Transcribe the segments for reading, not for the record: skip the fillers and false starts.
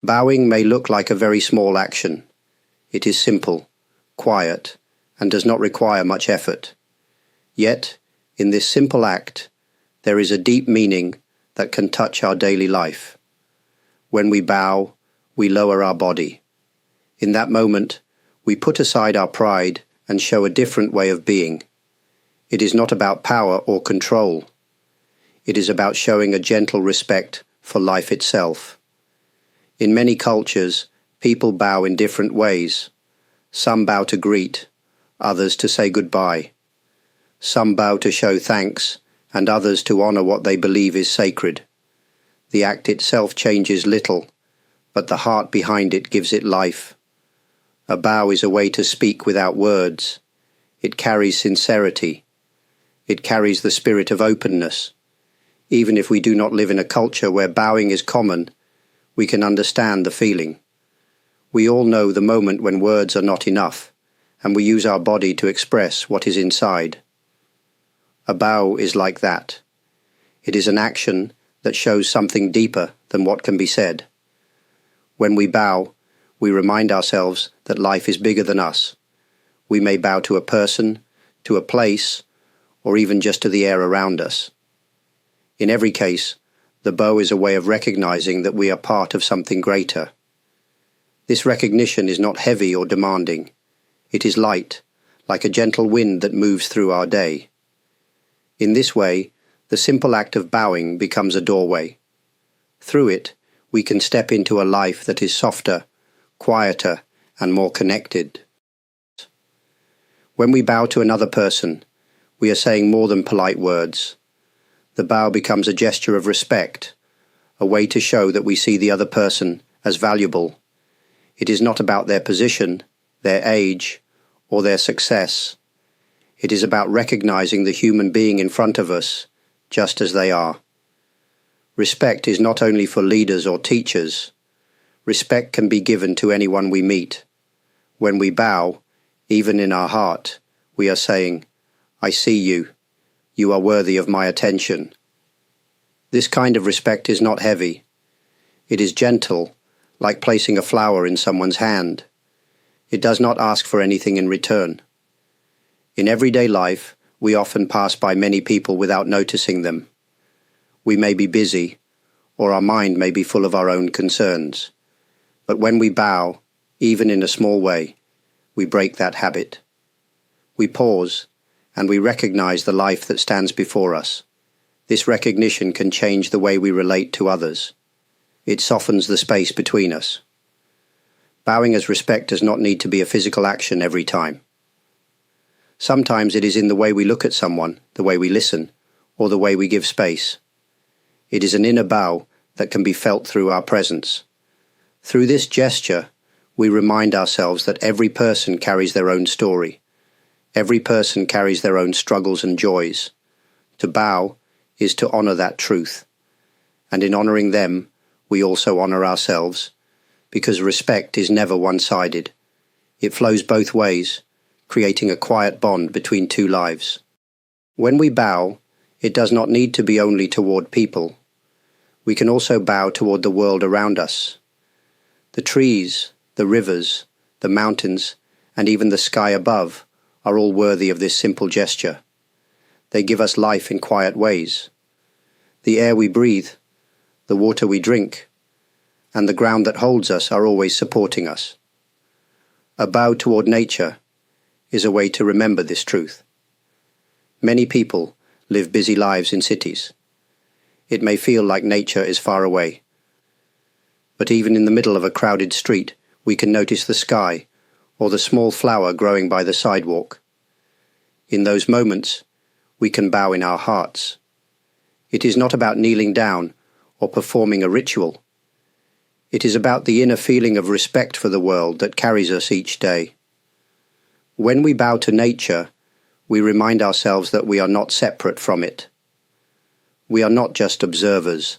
Bowing may look like a very small action. It is simple, quiet, and does not require much effort. Yet, in this simple act, there is a deep meaning that can touch our daily life. When we bow, we lower our body. In that moment, we put aside our pride and show a different way of being. It is not about power or control. It is about showing a gentle respect for life itself. In many cultures, people bow in different ways. Some bow to greet, others to say goodbye. Some bow to show thanks, and others to honor what they believe is sacred. The act itself changes little, but the heart behind it gives it life. A bow is a way to speak without words. It carries sincerity. It carries the spirit of openness. Even if we do not live in a culture where bowing is common, we can understand the feeling. We all know the moment when words are not enough, and we use our body to express what is inside. A bow is like that. It is an action that shows something deeper than what can be said. When we bow, we remind ourselves that life is bigger than us. We may bow to a person, to a place, or even just to the air around us. In every case, the bow is a way of recognizing that we are part of something greater. This recognition is not heavy or demanding. It is light, like a gentle wind that moves through our day. In this way, the simple act of bowing becomes a doorway. Through it, we can step into a life that is softer, quieter, and more connected. When we bow to another person, we are saying more than polite words. The bow becomes a gesture of respect, a way to show that we see the other person as valuable. It is not about their position, their age, or their success. It is about recognizing the human being in front of us, just as they are. Respect is not only for leaders or teachers. Respect can be given to anyone we meet. When we bow, even in our heart, we are saying, "I see you. You are worthy of my attention." This kind of respect is not heavy. It is gentle, like placing a flower in someone's hand. It does not ask for anything in return. In everyday life, we often pass by many people without noticing them. We may be busy, or our mind may be full of our own concerns. But when we bow, even in a small way, we break that habit. We pause, and we recognize the life that stands before us. This recognition can change the way we relate to others. It softens the space between us. Bowing as respect does not need to be a physical action every time. Sometimes it is in the way we look at someone, the way we listen, or the way we give space. It is an inner bow that can be felt through our presence. Through this gesture, we remind ourselves that every person carries their own story. Every person carries their own struggles and joys. To bow is to honor that truth. And in honoring them, we also honor ourselves, because respect is never one-sided. It flows both ways, creating a quiet bond between two lives. When we bow, it does not need to be only toward people. We can also bow toward the world around us. The trees, the rivers, the mountains, and even the sky above are all worthy of this simple gesture. They give us life in quiet ways. The air we breathe, the water we drink, and the ground that holds us are always supporting us. A bow toward nature is a way to remember this truth. Many people live busy lives in cities. It may feel like nature is far away. But even in the middle of a crowded street, we can notice the sky or the small flower growing by the sidewalk. In those moments, we can bow in our hearts. It is not about kneeling down or performing a ritual. It is about the inner feeling of respect for the world that carries us each day. When we bow to nature, we remind ourselves that we are not separate from it. We are not just observers.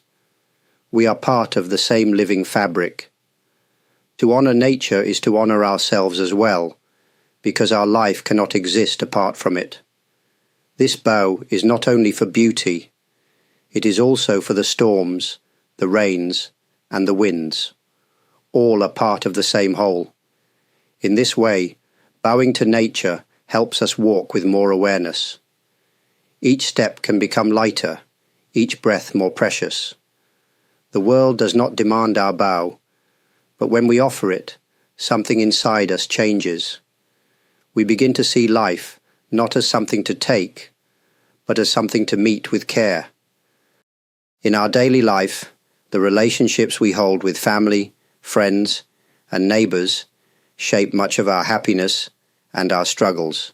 We are part of the same living fabric. To honor nature is to honor ourselves as well, because our life cannot exist apart from it. This bow is not only for beauty, it is also for the storms, the rains, and the winds. all are part of the same whole. In this way, bowing to nature helps us walk with more awareness. Each step can become lighter, each breath more precious. The world does not demand our bow, but when we offer it, something inside us changes. We begin to see life not as something to take, but as something to meet with care. In our daily life, the relationships we hold with family, friends, and neighbors shape much of our happiness and our struggles.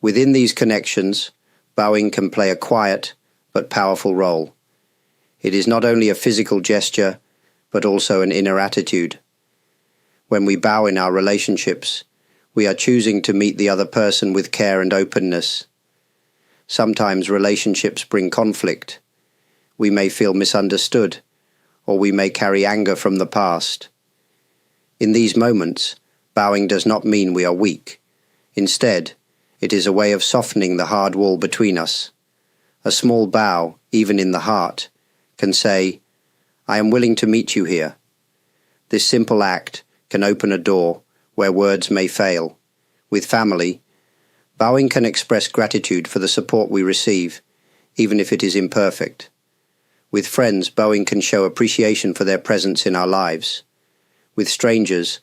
Within these connections, bowing can play a quiet but powerful role. It is not only a physical gesture, but also an inner attitude. When we bow in our relationships, we are choosing to meet the other person with care and openness. Sometimes relationships bring conflict. We may feel misunderstood, or we may carry anger from the past. In these moments, bowing does not mean we are weak. Instead, it is a way of softening the hard wall between us. A small bow, even in the heart, can say, "I am willing to meet you here." This simple act can open a door where words may fail. With family, bowing can express gratitude for the support we receive, even if it is imperfect. With friends, bowing can show appreciation for their presence in our lives. With strangers,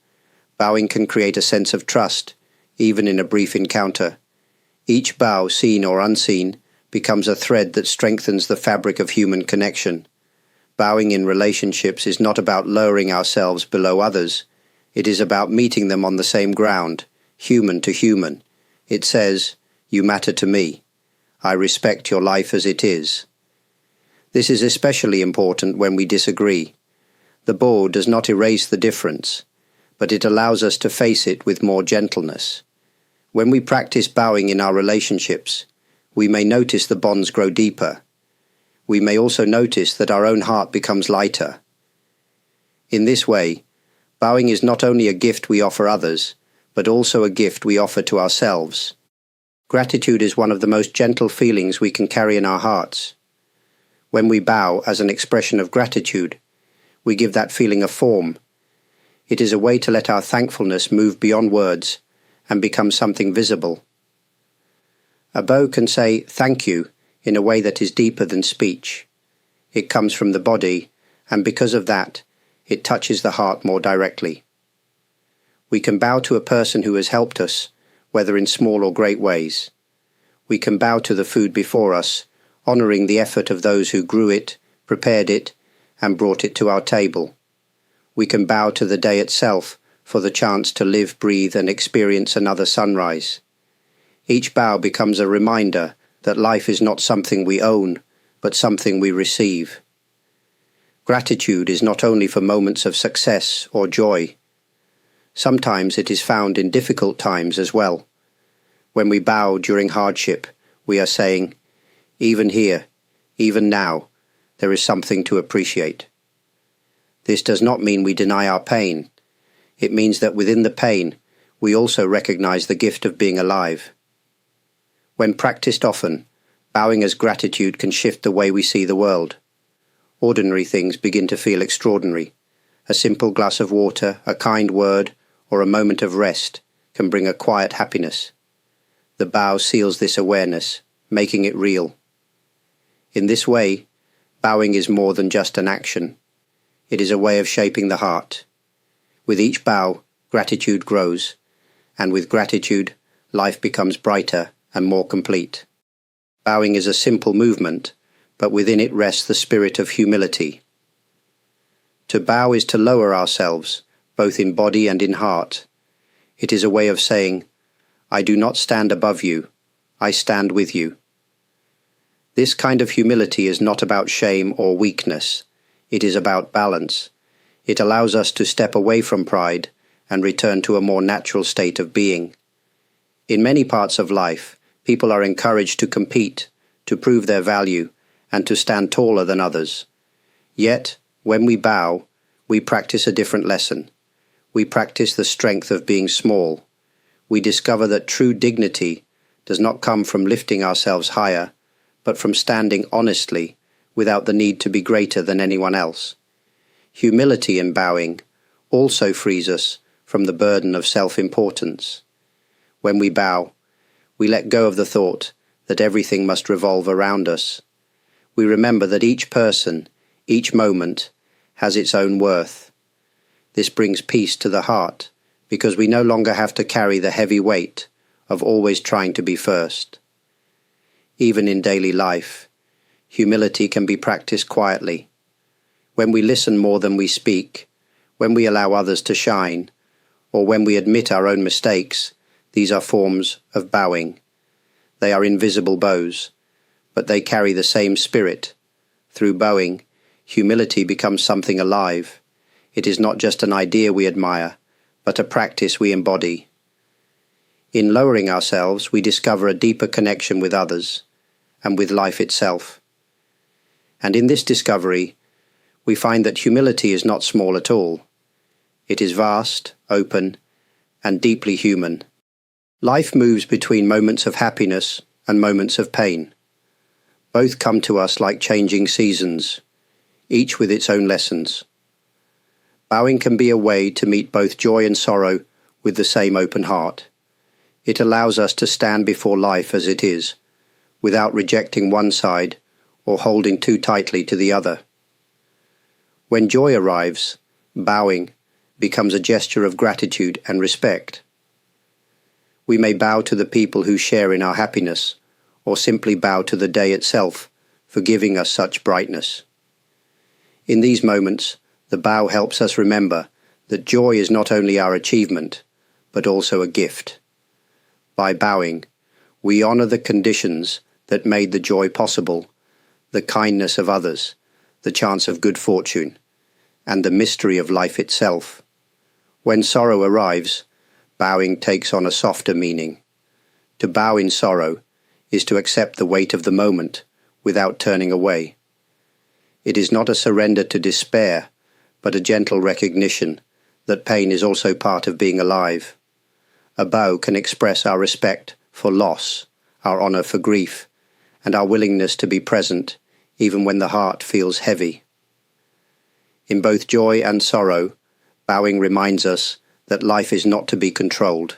bowing can create a sense of trust, even in a brief encounter. Each bow, seen or unseen, becomes a thread that strengthens the fabric of human connection. Bowing in relationships is not about lowering ourselves below others. It is about meeting them on the same ground, human to human. It says, "You matter to me. I respect your life as it is." This is especially important when we disagree. The bow does not erase the difference, but it allows us to face it with more gentleness. When we practice bowing in our relationships, we may notice the bonds grow deeper. We may also notice that our own heart becomes lighter. In this way, bowing is not only a gift we offer others, but also a gift we offer to ourselves. Gratitude is one of the most gentle feelings we can carry in our hearts. When we bow as an expression of gratitude, we give that feeling a form. It is a way to let our thankfulness move beyond words and become something visible. A bow can say "thank you" in a way that is deeper than speech. It comes from the body, and because of that, it touches the heart more directly. We can bow to a person who has helped us, whether in small or great ways. We can bow to the food before us, honoring the effort of those who grew it, prepared it, and brought it to our table. We can bow to the day itself for the chance to live, breathe, and experience another sunrise. Each bow becomes a reminder that life is not something we own, but something we receive. Gratitude is not only for moments of success or joy. Sometimes it is found in difficult times as well. When we bow during hardship, we are saying, "Even here, even now, there is something to appreciate." This does not mean we deny our pain. It means that within the pain, we also recognize the gift of being alive. When practiced often, bowing as gratitude can shift the way we see the world. Ordinary things begin to feel extraordinary. A simple glass of water, a kind word, or a moment of rest can bring a quiet happiness. The bow seals this awareness, making it real. In this way, bowing is more than just an action. It is a way of shaping the heart. With each bow, gratitude grows, and with gratitude, life becomes brighter and more complete. Bowing is a simple movement, but within it rests the spirit of humility. To bow is to lower ourselves, both in body and in heart. It is a way of saying, "I do not stand above you, I stand with you." This kind of humility is not about shame or weakness. It is about balance. It allows us to step away from pride and return to a more natural state of being. In many parts of life, people are encouraged to compete, to prove their value, and to stand taller than others. Yet, when we bow, we practice a different lesson. We practice the strength of being small. We discover that true dignity does not come from lifting ourselves higher, but from standing honestly, without the need to be greater than anyone else. Humility in bowing, also frees us from the burden of self-importance. When we bow, we let go of the thought that everything must revolve around us. We remember that each person, each moment, has its own worth. This brings peace to the heart, because we no longer have to carry the heavy weight of always trying to be first. Even in daily life, humility can be practiced quietly. When we listen more than we speak, when we allow others to shine, or when we admit our own mistakes, these are forms of bowing. They are invisible bows, but they carry the same spirit. Through bowing, humility becomes something alive. It is not just an idea we admire, but a practice we embody. In lowering ourselves, we discover a deeper connection with others and with life itself. And in this discovery, we find that humility is not small at all. It is vast, open, and deeply human. Life moves between moments of happiness and moments of pain. Both come to us like changing seasons, each with its own lessons. Bowing can be a way to meet both joy and sorrow with the same open heart. It allows us to stand before life as it is, without rejecting one side or holding too tightly to the other. When joy arrives, bowing becomes a gesture of gratitude and respect. We may bow to the people who share in our happiness, or simply bow to the day itself for giving us such brightness. In these moments, the bow helps us remember that joy is not only our achievement, but also a gift. By bowing, we honor the conditions that made the joy possible, the kindness of others, the chance of good fortune, and the mystery of life itself. When sorrow arrives, bowing takes on a softer meaning. To bow in sorrow is to accept the weight of the moment without turning away. It is not a surrender to despair, but a gentle recognition that pain is also part of being alive. A bow can express our respect for loss, our honor for grief, and our willingness to be present even when the heart feels heavy. In both joy and sorrow, bowing reminds us that life is not to be controlled.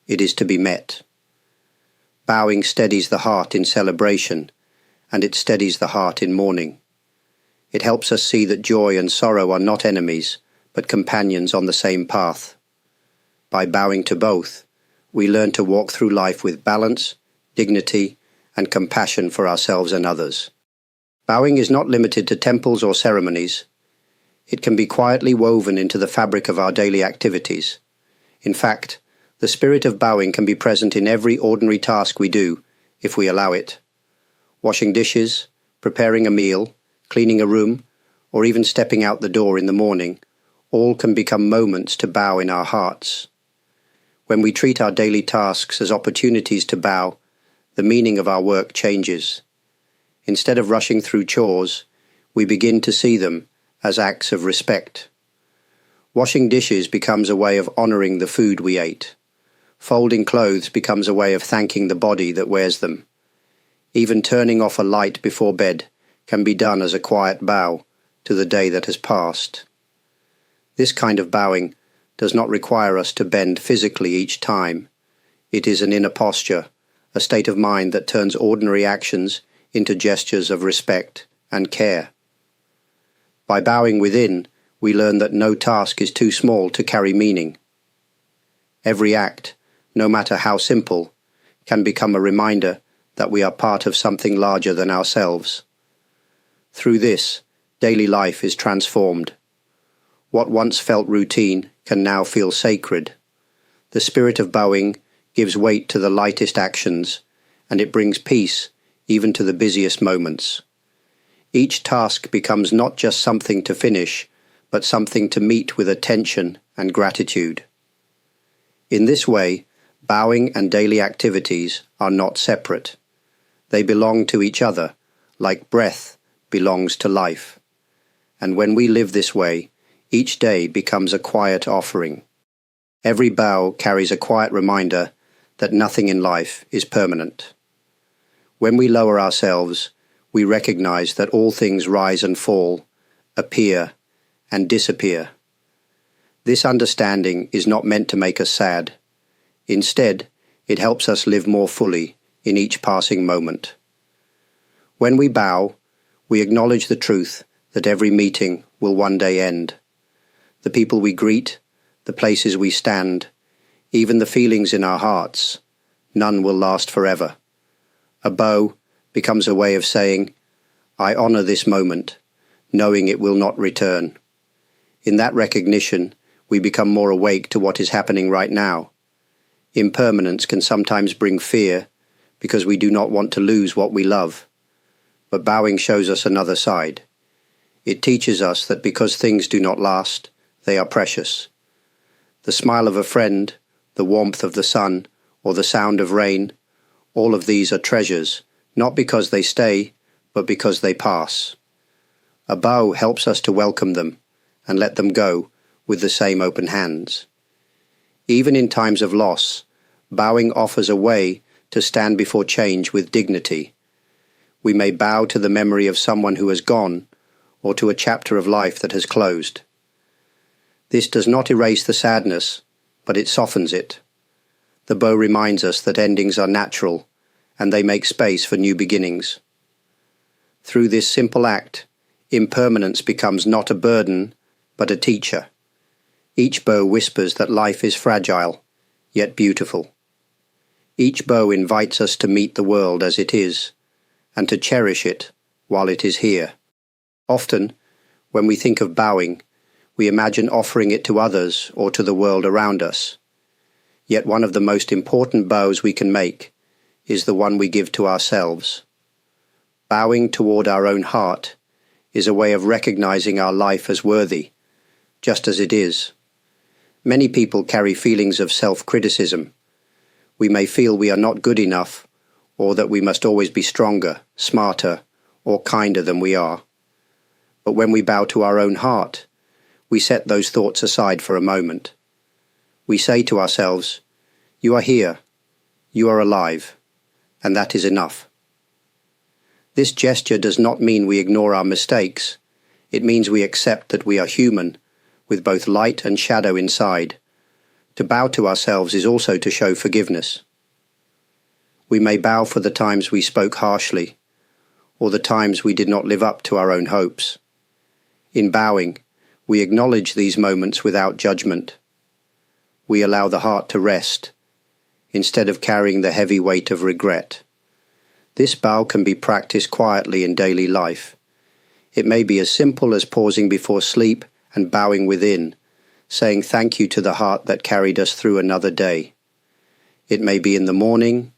It is to be met. Bowing steadies the heart in celebration, and it steadies the heart in mourning. It helps us see that joy and sorrow are not enemies, but companions on the same path. By bowing to both, we learn to walk through life with balance, dignity, and compassion for ourselves and others. Bowing is not limited to temples or ceremonies. It can be quietly woven into the fabric of our daily activities. In fact, the spirit of bowing can be present in every ordinary task we do, if we allow it. Washing dishes, preparing a meal, cleaning a room, or even stepping out the door in the morning, all can become moments to bow in our hearts. When we treat our daily tasks as opportunities to bow, the meaning of our work changes. Instead of rushing through chores, we begin to see them as acts of respect. Washing dishes becomes a way of honoring the food we ate. Folding clothes becomes a way of thanking the body that wears them. Even turning off a light before bed can be done as a quiet bow to the day that has passed. This kind of bowing does not require us to bend physically each time. It is an inner posture, a state of mind that turns ordinary actions into gestures of respect and care. By bowing within, we learn that no task is too small to carry meaning. Every act, no matter how simple, can become a reminder that we are part of something larger than ourselves. Through this, daily life is transformed. What once felt routine can now feel sacred. The spirit of bowing gives weight to the lightest actions, and it brings peace even to the busiest moments. Each task becomes not just something to finish, but something to meet with attention and gratitude. In this way, bowing and daily activities are not separate. They belong to each other, like breath belongs to life. And when we live this way, each day becomes a quiet offering. Every bow carries a quiet reminder that nothing in life is permanent. When we lower ourselves, we recognize that all things rise and fall, appear and disappear. This understanding is not meant to make us sad. Instead, it helps us live more fully in each passing moment. When we bow, we acknowledge the truth that every meeting will one day end. The people we greet, the places we stand, even the feelings in our hearts, none will last forever. A bow becomes a way of saying, I honor this moment, knowing it will not return. In that recognition, we become more awake to what is happening right now. Impermanence can sometimes bring fear because we do not want to lose what we love. But bowing shows us another side. It teaches us that because things do not last, they are precious. The smile of a friend, the warmth of the sun, or the sound of rain, all of these are treasures, not because they stay, but because they pass. A bow helps us to welcome them and let them go with the same open hands. Even in times of loss, bowing offers a way to stand before change with dignity. We may bow to the memory of someone who has gone, or to a chapter of life that has closed. This does not erase the sadness, but it softens it. The bow reminds us that endings are natural, and they make space for new beginnings. Through this simple act, impermanence becomes not a burden, but a teacher. Each bow whispers that life is fragile, yet beautiful. Each bow invites us to meet the world as it is, and to cherish it while it is here. Often, when we think of bowing, we imagine offering it to others or to the world around us. Yet one of the most important bows we can make is the one we give to ourselves. Bowing toward our own heart is a way of recognizing our life as worthy, just as it is. Many people carry feelings of self-criticism. We may feel we are not good enough, or that we must always be stronger, smarter, or kinder than we are. But when we bow to our own heart, we set those thoughts aside for a moment. We say to ourselves, you are here, you are alive, and that is enough. This gesture does not mean we ignore our mistakes. It means we accept that we are human, with both light and shadow inside. To bow to ourselves is also to show forgiveness. We may bow for the times we spoke harshly, or the times we did not live up to our own hopes. In bowing, we acknowledge these moments without judgment. We allow the heart to rest, instead of carrying the heavy weight of regret. This bow can be practiced quietly in daily life. It may be as simple as pausing before sleep and bowing within, saying thank you to the heart that carried us through another day. It may be in the morning,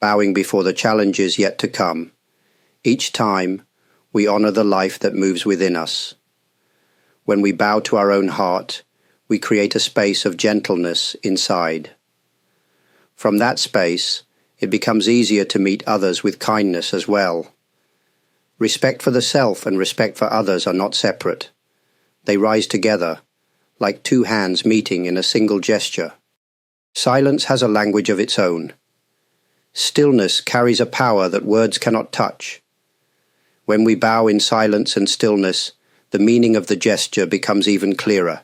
bowing before the challenges yet to come. Each time, we honor the life that moves within us. When we bow to our own heart, we create a space of gentleness inside. From that space, it becomes easier to meet others with kindness as well. Respect for the self and respect for others are not separate. They rise together, like two hands meeting in a single gesture. Silence has a language of its own. Stillness carries a power that words cannot touch. When we bow in silence and stillness, the meaning of the gesture becomes even clearer.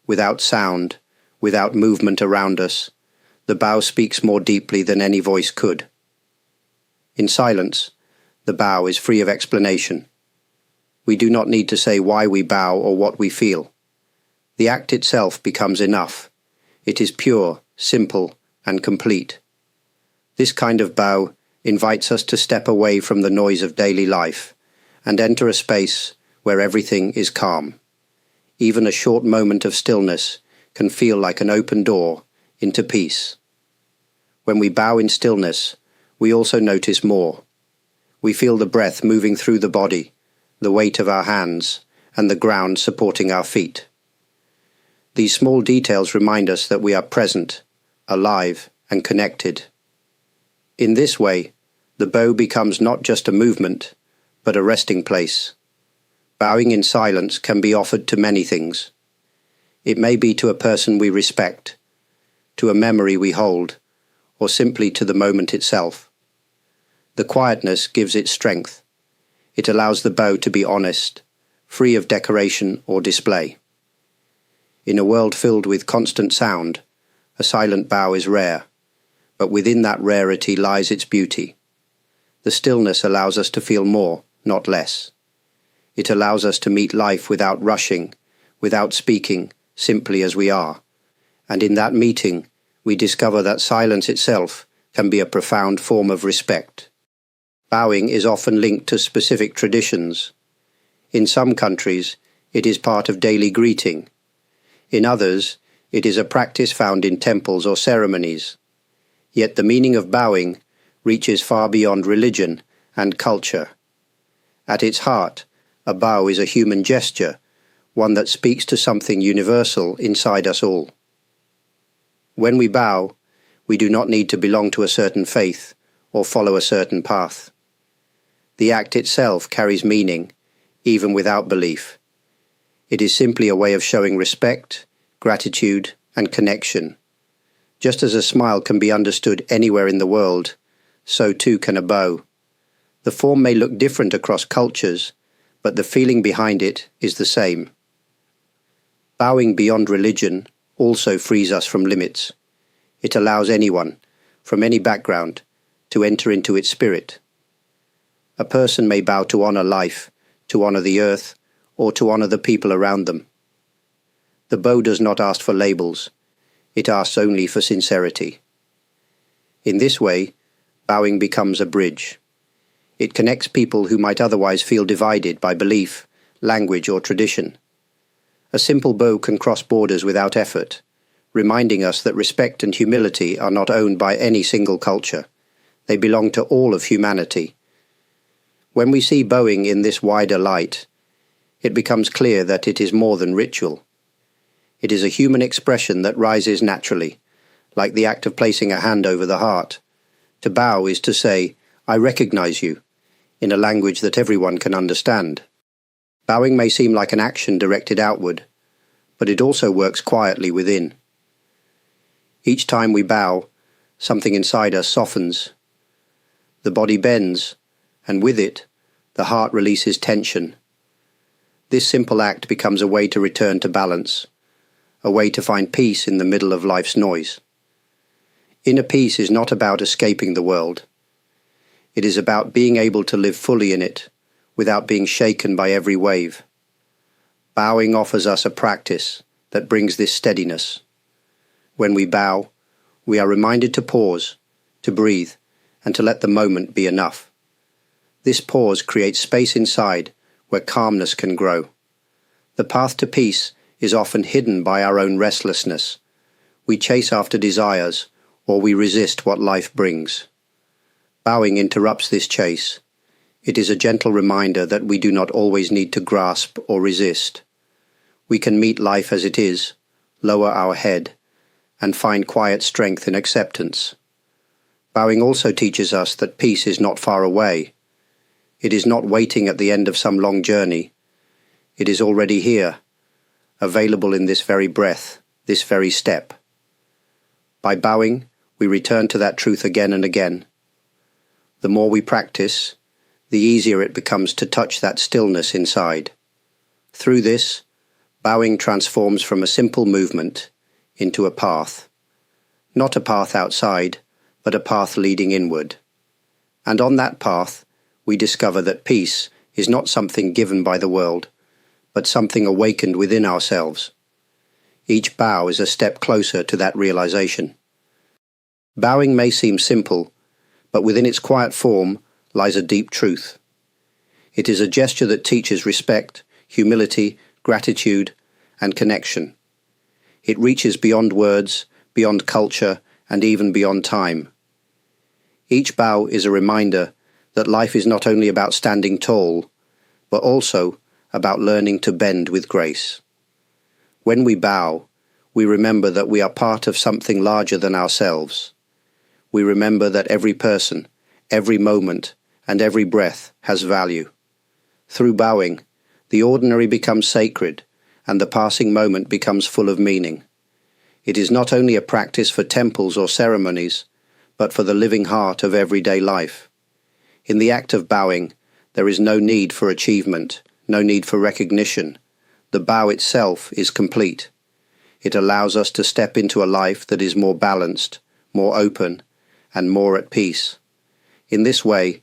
Without sound, without movement around us, the bow speaks more deeply than any voice could. In silence, the bow is free of explanation. We do not need to say why we bow or what we feel. The act itself becomes enough. It is pure, simple, and complete. This kind of bow invites us to step away from the noise of daily life and enter a space where everything is calm. Even a short moment of stillness can feel like an open door into peace. When we bow in stillness, we also notice more. We feel the breath moving through the body, the weight of our hands, and the ground supporting our feet. These small details remind us that we are present, alive, and connected. In this way, the bow becomes not just a movement, but a resting place. Bowing in silence can be offered to many things. It may be to a person we respect, to a memory we hold, or simply to the moment itself. The quietness gives it strength. It allows the bow to be honest, free of decoration or display. In a world filled with constant sound, a silent bow is rare, but within that rarity lies its beauty. The stillness allows us to feel more, not less. It allows us to meet life without rushing, without speaking, simply as we are. And in that meeting, we discover that silence itself can be a profound form of respect. Bowing is often linked to specific traditions. In some countries, it is part of daily greeting. In others, it is a practice found in temples or ceremonies. Yet the meaning of bowing reaches far beyond religion and culture. At its heart, a bow is a human gesture, one that speaks to something universal inside us all. When we bow, we do not need to belong to a certain faith or follow a certain path. The act itself carries meaning, even without belief. It is simply a way of showing respect, gratitude, and connection. Just as a smile can be understood anywhere in the world, so too can a bow. The form may look different across cultures, but the feeling behind it is the same. Bowing beyond religion also frees us from limits. It allows anyone, from any background, to enter into its spirit. A person may bow to honor life, to honor the earth, or to honor the people around them. The bow does not ask for labels. It asks only for sincerity. In this way, bowing becomes a bridge. It connects people who might otherwise feel divided by belief, language, or tradition. A simple bow can cross borders without effort, reminding us that respect and humility are not owned by any single culture. They belong to all of humanity. When we see bowing in this wider light, it becomes clear that it is more than ritual. It is a human expression that rises naturally, like the act of placing a hand over the heart. To bow is to say, "I recognize you," in a language that everyone can understand. Bowing may seem like an action directed outward, but it also works quietly within. Each time we bow, something inside us softens. The body bends, and with it, the heart releases tension. This simple act becomes a way to return to balance, a way to find peace in the middle of life's noise. Inner peace is not about escaping the world. It is about being able to live fully in it, without being shaken by every wave. Bowing offers us a practice that brings this steadiness. When we bow, we are reminded to pause, to breathe, and to let the moment be enough. This pause creates space inside where calmness can grow. The path to peace is often hidden by our own restlessness. We chase after desires, or we resist what life brings. Bowing interrupts this chase. It is a gentle reminder that we do not always need to grasp or resist. We can meet life as it is, lower our head, and find quiet strength in acceptance. Bowing also teaches us that peace is not far away. It is not waiting at the end of some long journey. It is already here, available in this very breath, this very step. By bowing, we return to that truth again and again. The more we practice, the easier it becomes to touch that stillness inside. Through this, bowing transforms from a simple movement into a path. Not a path outside, but a path leading inward. And on that path, we discover that peace is not something given by the world, but something awakened within ourselves. Each bow is a step closer to that realization. Bowing may seem simple, but within its quiet form lies a deep truth. It is a gesture that teaches respect, humility, gratitude, and connection. It reaches beyond words, beyond culture, and even beyond time. Each bow is a reminder that life is not only about standing tall, but also about learning to bend with grace. When we bow, we remember that we are part of something larger than ourselves. We remember that every person, every moment, and every breath has value. Through bowing, the ordinary becomes sacred, and the passing moment becomes full of meaning. It is not only a practice for temples or ceremonies, but for the living heart of everyday life. In the act of bowing, there is no need for achievement, no need for recognition. The bow itself is complete. It allows us to step into a life that is more balanced, more open, and more at peace. In this way,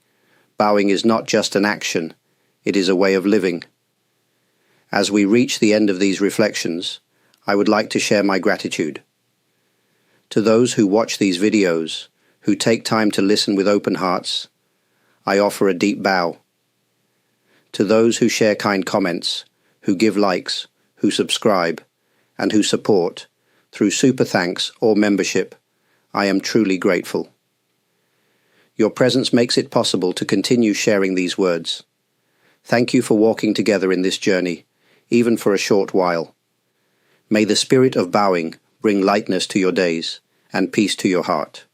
bowing is not just an action, it is a way of living. As we reach the end of these reflections, I would like to share my gratitude. To those who watch these videos, who take time to listen with open hearts, I offer a deep bow. To those who share kind comments, who give likes, who subscribe, and who support, through super thanks or membership, I am truly grateful. Your presence makes it possible to continue sharing these words. Thank you for walking together in this journey, even for a short while. May the spirit of bowing bring lightness to your days and peace to your heart.